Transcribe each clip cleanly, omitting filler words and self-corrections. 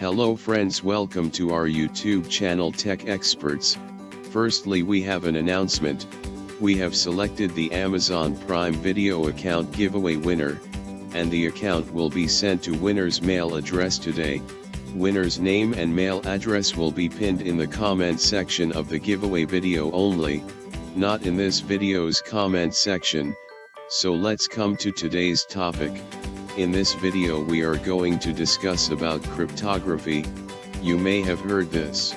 Hello friends, welcome to our YouTube channel Tech Experts. Firstly, we have an announcement. We have selected the Amazon Prime Video account giveaway winner, and the account will be sent to winner's mail address today. Winner's name and mail address will be pinned in the comment section of the giveaway video only, not in this video's comment section. So let's come to today's topic. In this video we are going to discuss about cryptography. You may have heard this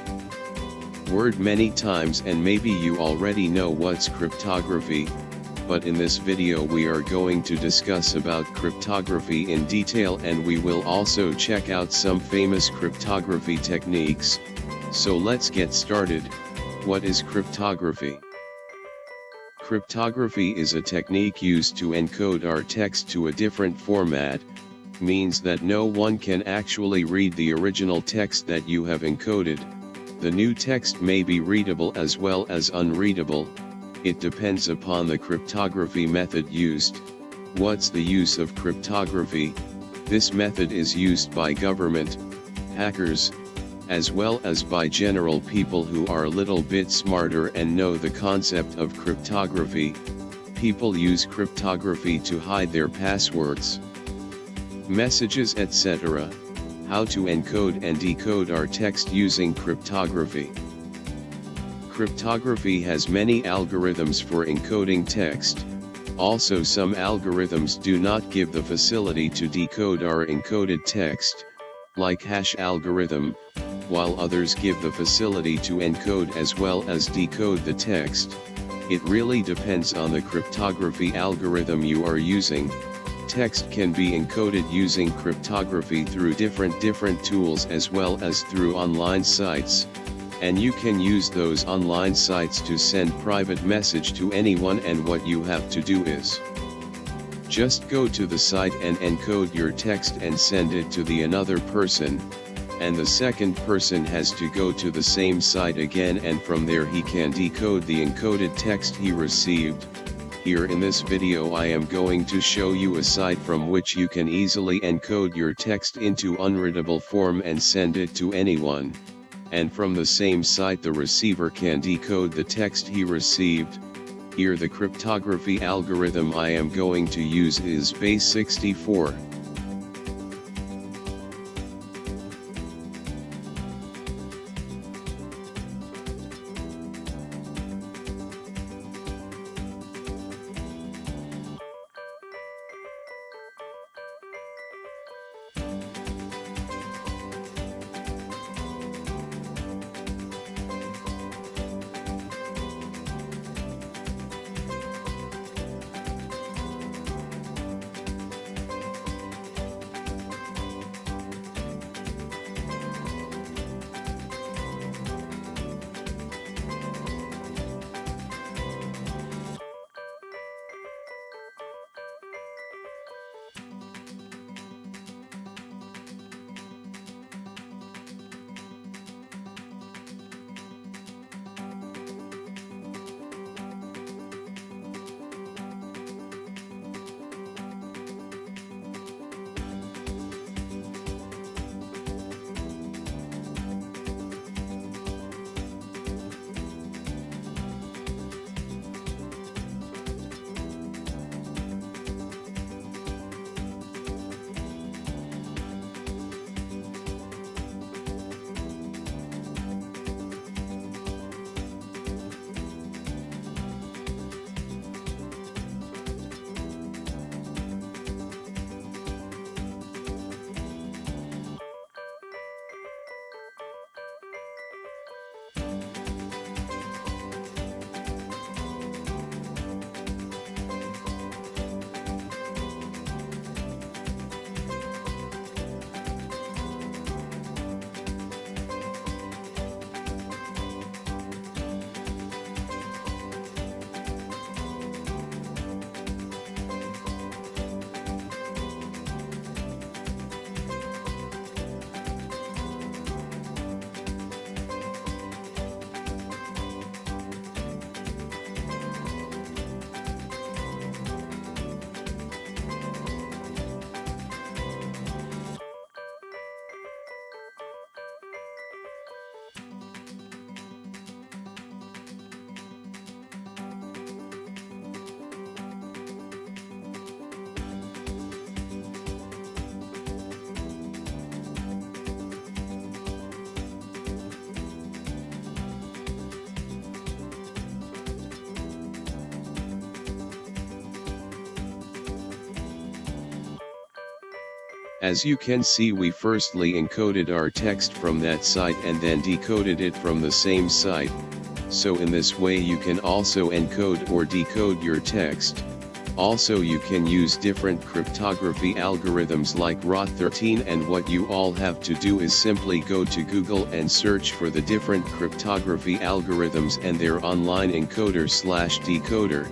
word many times and maybe you already know what's cryptography, but in this video we are going to discuss about cryptography in detail, and we will also check out some famous cryptography techniques. So let's get started. What is cryptography? Cryptography is a technique used to encode our text to a different format, means that no one can actually read the original text that you have encoded. The new text may be readable as well as unreadable. It depends upon the cryptography method used. What's the use of cryptography? This method is used by government, hackers, as well as by general people who are a little bit smarter and know the concept of cryptography. People use cryptography to hide their passwords, messages, etc. How to encode and decode our text using cryptography. Cryptography has many algorithms for encoding text. Also, some algorithms do not give the facility to decode our encoded text, like hash algorithm, while others give the facility to encode as well as decode the text. It really depends on the cryptography algorithm you are using. Text can be encoded using cryptography through different tools as well as through online sites. And you can use those online sites to send private message to anyone, and what you have to do is just go to the site and encode your text and send it to the another person, and the second person has to go to the same site again, and from there he can decode the encoded text he received. Here in this video I am going to show you a site from which you can easily encode your text into unreadable form and send it to anyone. And from the same site the receiver can decode the text he received. Here the cryptography algorithm I am going to use is base64. As you can see, we firstly encoded our text from that site and then decoded it from the same site, so in this way you can also encode or decode your text. Also you can use different cryptography algorithms like ROT13, and what you all have to do is simply go to Google and search for the different cryptography algorithms and their online encoder/decoder.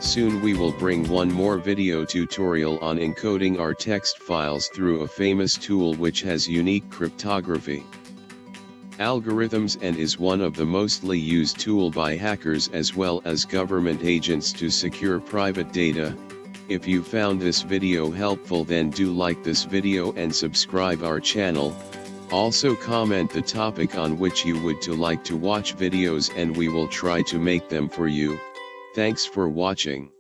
Soon we will bring one more video tutorial on encoding our text files through a famous tool which has unique cryptography algorithms and is one of the mostly used tool by hackers as well as government agents to secure private data. If you found this video helpful, then do like this video and subscribe our channel. Also comment the topic on which you would like to watch videos and we will try to make them for you. Thanks for watching.